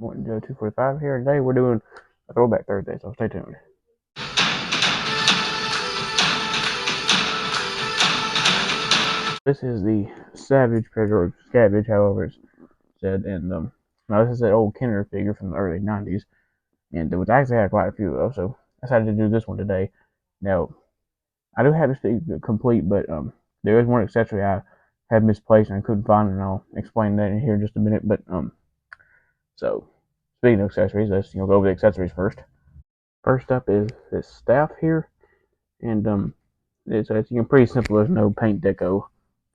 Morning, Joe 245 here. Today we're doing a Throwback Thursday, so stay tuned. This is the Scavage Predator, or Scavage, however it's said, and now this is an old Kenner figure from the early 90s, and which I actually had quite a few of, so I decided to do this one today. Now, I do have this figure complete, but there is one accessory I have misplaced and I couldn't find, and I'll explain that in here in just a minute. But so speaking of accessories, let's go over the accessories first. First up is this staff here, and it's pretty simple. There's no paint deco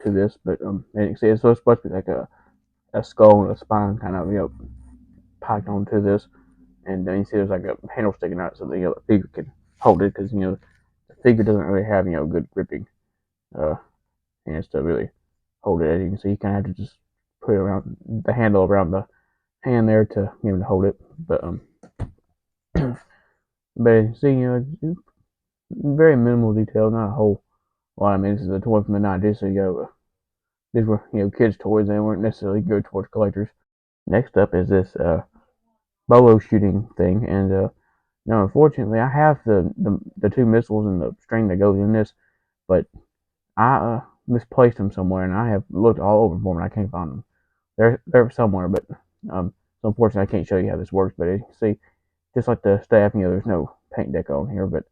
to this, but as you can see, it's supposed to be like a skull and a spine kind of packed onto this, and then you see there's like a handle sticking out so the figure can hold it, because the figure doesn't really have good gripping hands to really hold it. As you can see, you kind of have to just put it around the handle around the hand there to to hold it. But but you see, very minimal detail, not a whole lot. I mean, this is a toy from the 90s, so these were kids' toys. They weren't necessarily good towards collectors. Next up is this bolo shooting thing, and unfortunately, I have the two missiles and the string that goes in this, but I misplaced them somewhere, and I have looked all over for them, and I can't find them. They're somewhere, but so unfortunately, I can't show you how this works. But as you can see, just like the staff, there's no paint deco on here, but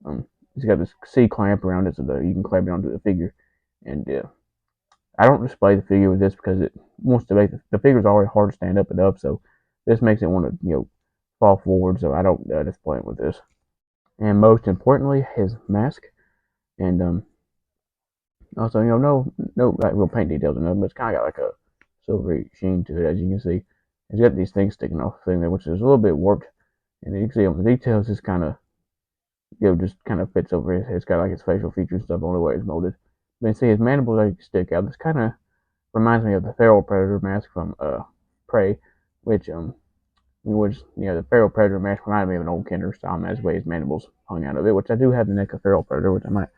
um, it's got this C clamp around it, so that you can clamp it onto the figure. And I don't display the figure with this because it wants to make the figure's already hard to stand up and up, so this makes it want to fall forward. So I don't display it with this. And most importantly, his mask, and also no like real paint details or nothing, but it's kind of got like a silvery sheen to it, as you can see. It's got these things sticking off the thing there, which is a little bit warped, and you can see on the details, it's kind of just kind of fits over his head. It's got like his facial features and stuff on the way it's molded. But you see his mandibles like stick out. This kind of reminds me of the feral predator mask from Prey, which the feral predator mask reminded me of an old Kinder style mask, where his mandibles hung out of it. Which I do have the neck of feral predator, which I might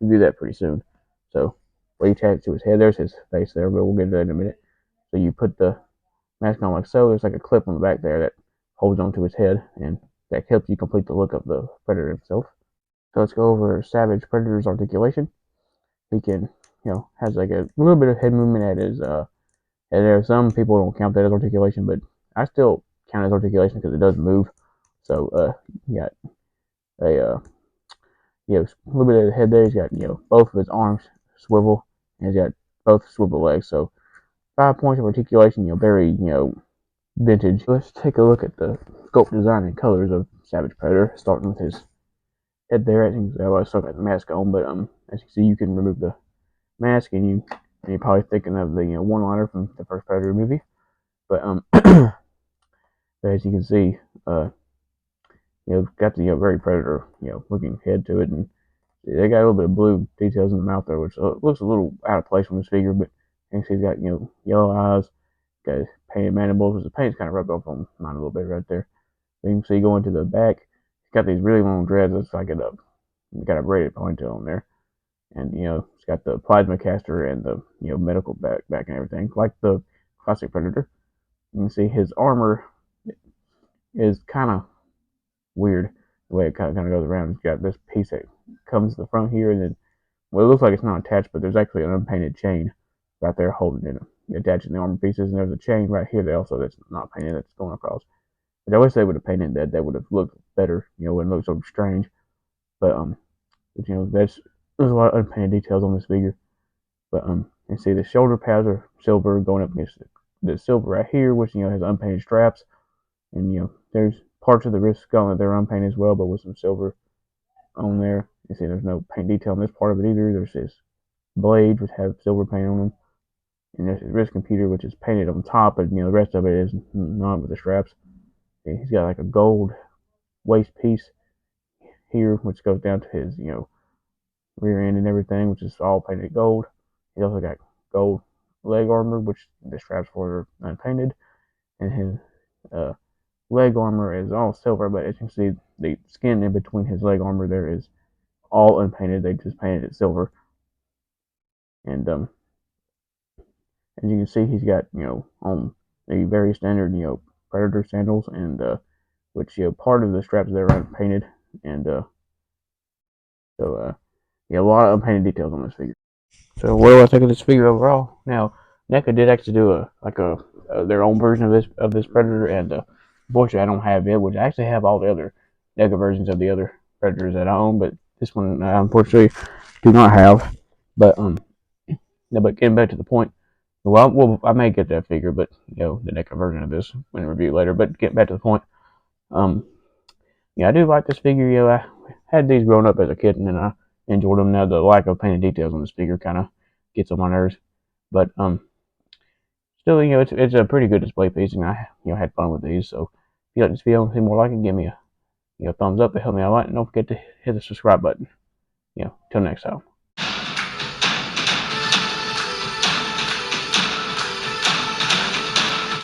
review that pretty soon. So where you attach it to his head, there's his face there, but we'll get to that in a minute. So you put the mask on like so. There's like a clip on the back there that holds onto his head, and that helps you complete the look of the predator himself. So let's go over Scavage Predator's articulation. He can, has like a little bit of head movement at his and there are some people don't count that as articulation, but I still count it as articulation because it does move. So you got a a little bit of the head there. He's got both of his arms swivel, and he's got both swivel legs. So 5 points of articulation. Very vintage. Let's take a look at the sculpt design and colors of Scavage Predator, starting with his head there. I think I still got the mask on, but as you can see, you can remove the mask, and you're probably thinking of the one-liner from the first Predator movie. But as you can see, got the very Predator looking head to it, and they got a little bit of blue details in the mouth there, which looks a little out of place from this figure. But you can see he's got yellow eyes, got his painted mandibles. The paint's kind of rubbed off on mine a little bit right there. But you can see going to the back, he's got these really long dreads. It's like got a braided ponytail on there, and it's got the plasma caster and the medical back and everything, like the classic Predator. You can see his armor is kind of weird the way it kind of goes around. It's got this piece that comes to the front here, and then it looks like it's not attached, but there's actually an unpainted chain right there holding it, attaching the armor pieces, and there's a chain right here that also that's not painted that's going across. But I wish they would have painted that. That would have looked better. Wouldn't look so strange. But there's a lot of unpainted details on this figure. But you see the shoulder pads are silver going up against the silver right here, which has unpainted straps, and there's parts of the wrist skull that they're unpainted as well, but with some silver on there. You see there's no paint detail on this part of it either. There's his blades which have silver paint on them, and there's his wrist computer which is painted on top, but the rest of it is not with the straps. And he's got like a gold waist piece here, which goes down to his rear end and everything, which is all painted gold. He's also got gold leg armor, which the straps for are unpainted, and his leg armor is all silver, but as you can see, the skin in between his leg armor there is all unpainted. They just painted it silver, and as you can see, he's got on a very standard Predator sandals, and which part of the straps there are painted, and yeah, a lot of unpainted details on this figure. So what do I think of this figure overall? Now, NECA did actually do a their own version of this Predator, and unfortunately I don't have it, which I actually have all the other NECA versions of the other Predators that I own, but this one I unfortunately do not have. But no, but getting back to the point, well, I may get that figure, but the NECA version of this when review later. But getting back to the point, um, yeah, I do like this figure. I had these growing up as a kid, and then I enjoyed them. Now the lack of painted details on this figure kind of gets on my nerves, but still, it's a pretty good display piece, and I had fun with these. So if you like this video and see more like it, give me a thumbs up to help me out a lot, and don't forget to hit the subscribe button. Till next time.